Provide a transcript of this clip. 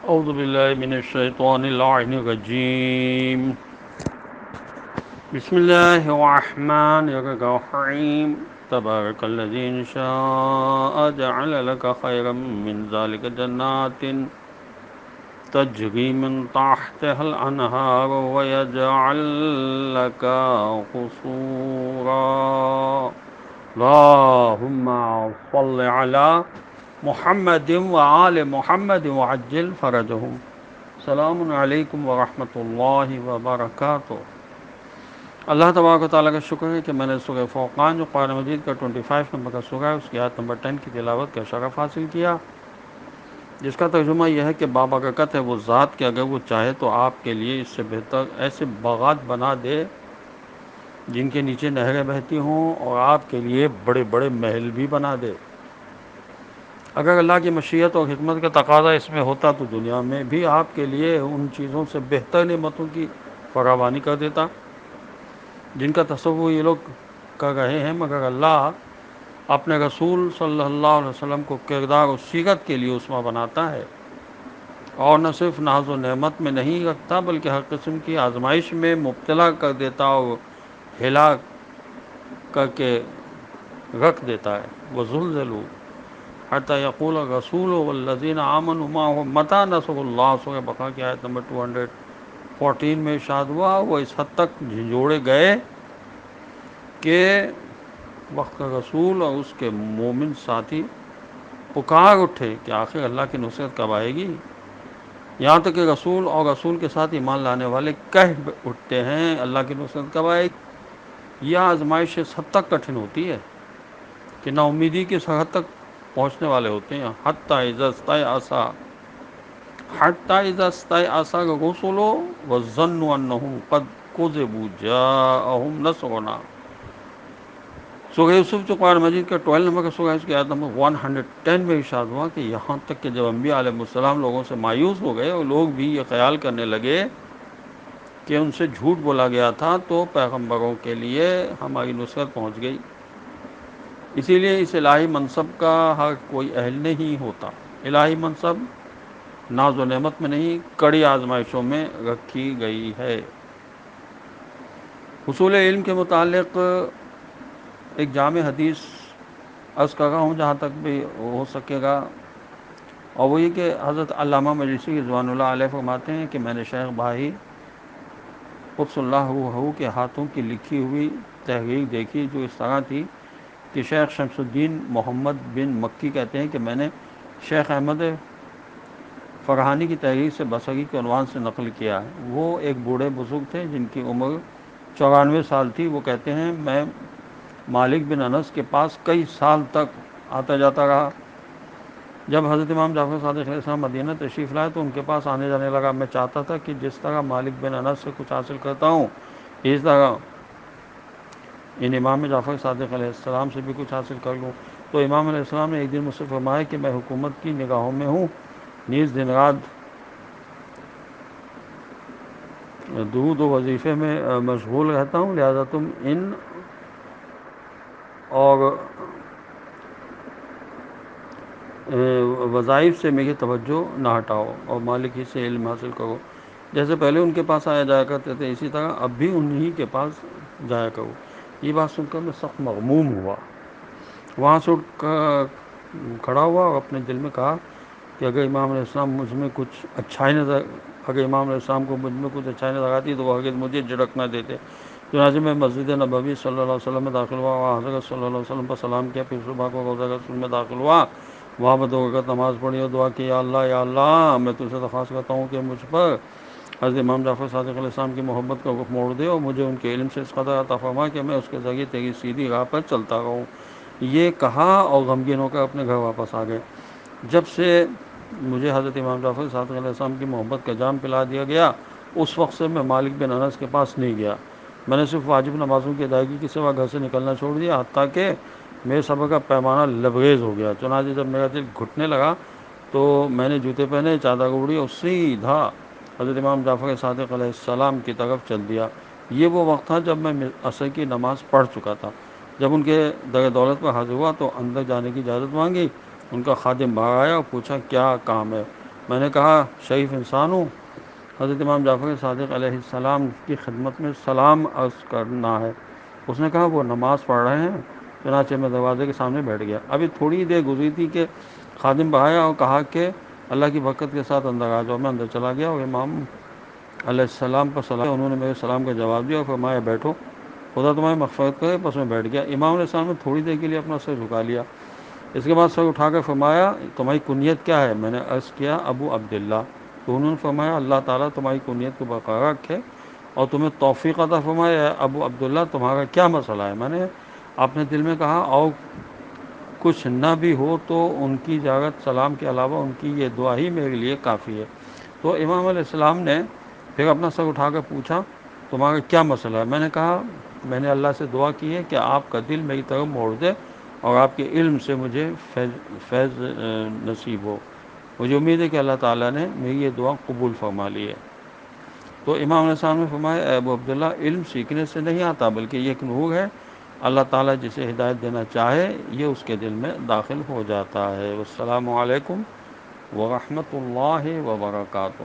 اعوذ باللہ من الشیطان اللعین الرجیم بسم اللہ الرحمن الرحیم تبارک الذی ان شاء جعل لك خیرا من ذلك جنات تجری من تحتها الانہار ویجعل لك قصورا اللہم صل علی محمد وآل محمد وعجل فرجهم. السلام علیکم ورحمۃ اللہ وبرکاتہ. اللہ تبارک و تعالیٰ کا شکر ہے کہ میں نے سورہ فرقان جو قرآن مجید کا 25 نمبر کا سورہ ہے اس کی آیت نمبر 10 کی تلاوت کا شرف حاصل کیا، جس کا ترجمہ یہ ہے کہ بابرکت ہے وہ ذات کہ اگر وہ چاہے تو آپ کے لیے اس سے بہتر ایسے باغات بنا دے جن کے نیچے نہریں بہتی ہوں، اور آپ کے لیے بڑے بڑے محل بھی بنا دے. اگر اللہ کی مشیت اور حکمت کا تقاضا اس میں ہوتا تو دنیا میں بھی آپ کے لیے ان چیزوں سے بہتر نعمتوں کی فراوانی کر دیتا جن کا تصور یہ لوگ کر رہے ہیں، مگر اللہ اپنے رسول صلی اللہ علیہ وسلم کو کردار و سیرت کے لیے عصمہ بناتا ہے، اور نہ صرف ناز و نعمت میں نہیں رکھتا بلکہ ہر قسم کی آزمائش میں مبتلا کر دیتا اور ہلاک کر کے رکھ دیتا ہے. وَزُلْزِلُوا حتی یقول الرسول والذین آمنوا معہ متی نصر اللہ. سورہ بقرہ کی آیت نمبر 214 میں ارشاد ہوا وہ اس حد تک جھنجھوڑے گئے کہ وقت رسول اور اس کے مومن ساتھی پکار اٹھے کہ آخر اللہ کی نصرت کب آئے گی. یہاں تک کہ رسول اور رسول کے ساتھ ایمان لانے والے کہہ اٹھتے ہیں اللہ کی نصرت کب آئے گی. یہ آزمائش اس حد تک کٹھن ہوتی ہے کہ نا امیدی کی سرحد تک پہنچنے والے ہوتے ہیں. حتی اذا استیأس الرسل وظنوا انہم قد کذبوا جاءہم نصرنا. سورہ یوسف جو قرآن مجید کا 12 نمبر کا سورہ ہے اس کی آیت نمبر 110 میں ارشاد ہوا کہ یہاں تک کہ جب انبیاء علیہ السلام لوگوں سے مایوس ہو گئے اور لوگ بھی یہ خیال کرنے لگے کہ ان سے جھوٹ بولا گیا تھا تو پیغمبروں کے لیے ہماری نصرت پہنچ گئی. اسی لیے اس الہی منصب کا ہر کوئی اہل نہیں ہوتا. الہی منصب ناز و نعمت میں نہیں کڑی آزمائشوں میں رکھی گئی ہے. حصول علم کے متعلق ایک جامع حدیث عرض کر رہا ہوں جہاں تک بھی ہو سکے گا، اور وہ یہ کہ حضرت علامہ مجلسی رضوان اللہ علیہ فرماتے ہیں کہ میں نے شیخ بھائی قدس اللہ روحہ کے ہاتھوں کی لکھی ہوئی تحریر دیکھی جو اس طرح تھی کہ شیخ شمس الدین محمد بن مکی کہتے ہیں کہ میں نے شیخ احمد فرحانی کی تحریر سے بصری کے عنوان سے نقل کیا ہے. وہ ایک بوڑھے بزرگ تھے جن کی عمر 94 سال تھی. وہ کہتے ہیں میں مالک بن انس کے پاس کئی سال تک آتا جاتا رہا. جب حضرت امام جعفر صادق علیہ السلام مدینہ تشریف لائے تو ان کے پاس آنے جانے لگا. میں چاہتا تھا کہ جس طرح مالک بن انس سے کچھ حاصل کرتا ہوں اس طرح ان امام جعفر صادق علیہ السلام سے بھی کچھ حاصل کر لوں. تو امام علیہ السلام نے ایک دن مجھ سے فرمایا کہ میں حکومت کی نگاہوں میں ہوں، نیز دن رات درود و وظیفے میں مشغول رہتا ہوں، لہذا تم ان اور وظائف سے میری توجہ نہ ہٹاؤ اور مالک ہی سے علم حاصل کرو. جیسے پہلے ان کے پاس آیا جایا کرتے تھے اسی طرح اب بھی انہی کے پاس جایا کرو. یہ بات سن کر میں سخت مغموم ہوا. وہاں سے اٹھ کر کھڑا ہوا اور اپنے دل میں کہا کہ اگر امام علیہ السلام مجھ میں کچھ اچھائی نظر اگر امام علیہ السلام کو مجھ میں کچھ اچھائی نظر آتی تو وہ ہرگز مجھے جھڑک نہ دیتے. چنانچہ میں مسجد نبوی صلی اللہ علیہ وسلم میں داخل ہوا، وہاں حضرت صلی اللہ علیہ وسلم پر سلام کیا، پھر صبح کو روضہ رسول میں داخل ہوا، وہاں پر 2 رکعت نماز پڑھی اور دعا کی یا اللہ میں تجھ سے درخواست کرتا ہوں کہ مجھ پر حضرت امام جعفر صادق علیہ السلام کی محبت کا رخ موڑ دے اور مجھے ان کے علم سے اس قدر عطا فرما کہ میں اس کے ذریعے تیری سیدھی راہ پر چلتا رہوں. یہ کہا اور غمگین ہو کر اپنے گھر واپس آ گئے. جب سے مجھے حضرت امام جعفر صادق علیہ السلام کی محبت کا جام پلا دیا گیا اس وقت سے میں مالک بن انس کے پاس نہیں گیا. میں نے صرف واجب نمازوں کی ادائیگی کے سوا گھر سے نکلنا چھوڑ دیا، حتیٰ کہ میرے صبر کا پیمانہ لبریز ہو گیا. چنانچہ جب میرا دل گھٹنے لگا تو میں نے جوتے پہنے، چادر اوڑھی اور سیدھا حضرت امام جعفر صادق علیہ السلام کی طرف چل دیا. یہ وہ وقت تھا جب میں عصر کی نماز پڑھ چکا تھا. جب ان کے در دولت پر حاضر ہوا تو اندر جانے کی اجازت مانگی. ان کا خادم باہر آیا اور پوچھا کیا کام ہے. میں نے کہا شریف انسان ہوں، حضرت امام جعفر صادق علیہ السلام کی خدمت میں سلام عرض کرنا ہے۔ اس نے کہا وہ نماز پڑھ رہے ہیں۔ چنانچہ میں دروازے کے سامنے بیٹھ گیا۔ ابھی تھوڑی دیر گزری تھی کہ خادم بہایا اور کہا کہ اللہ کی برکت کے ساتھ اندر آ جاؤ۔ میں اندر چلا گیا اور امام علیہ السلام پر سلام، انہوں نے میرے سلام کا جواب دیا اور فرمایا بیٹھو، خدا تمہاری مغفرت کرے۔ بس میں بیٹھ گیا۔ امام علیہ السلام نے تھوڑی دیر کے لیے اپنا سر جھکا لیا، اس کے بعد سر اٹھا کر فرمایا تمہاری کنیت کیا ہے؟ میں نے عرض کیا ابو عبداللہ۔ تو انہوں نے فرمایا اللہ تعالیٰ تمہاری کنیت کو برقرار رکھے اور تمہیں توفیق عطا فرمائے۔ ابو عبداللہ تمہارا کیا مسئلہ ہے؟ میں نے اپنے دل میں کہا اور کچھ نہ بھی ہو تو ان کی زیارت سلام کے علاوہ ان کی یہ دعا ہی میرے لیے کافی ہے۔ تو امام علیہ السلام نے پھر اپنا سر اٹھا کر پوچھا تمہارا کیا مسئلہ ہے؟ میں نے کہا میں نے اللہ سے دعا کی ہے کہ آپ کا دل میری طرف موڑ دے اور آپ کے علم سے مجھے فیض نصیب ہو۔ مجھے امید ہے کہ اللہ تعالیٰ نے میری یہ دعا قبول فرما لی ہے۔ تو امام علیہ السلام نے فرمایا اے ابو عبداللہ، علم سیکھنے سے نہیں آتا بلکہ یہ ایک نور ہے، اللہ تعالیٰ جسے ہدایت دینا چاہے یہ اس کے دل میں داخل ہو جاتا ہے۔ والسلام علیکم ورحمۃ اللہ وبرکاتہ۔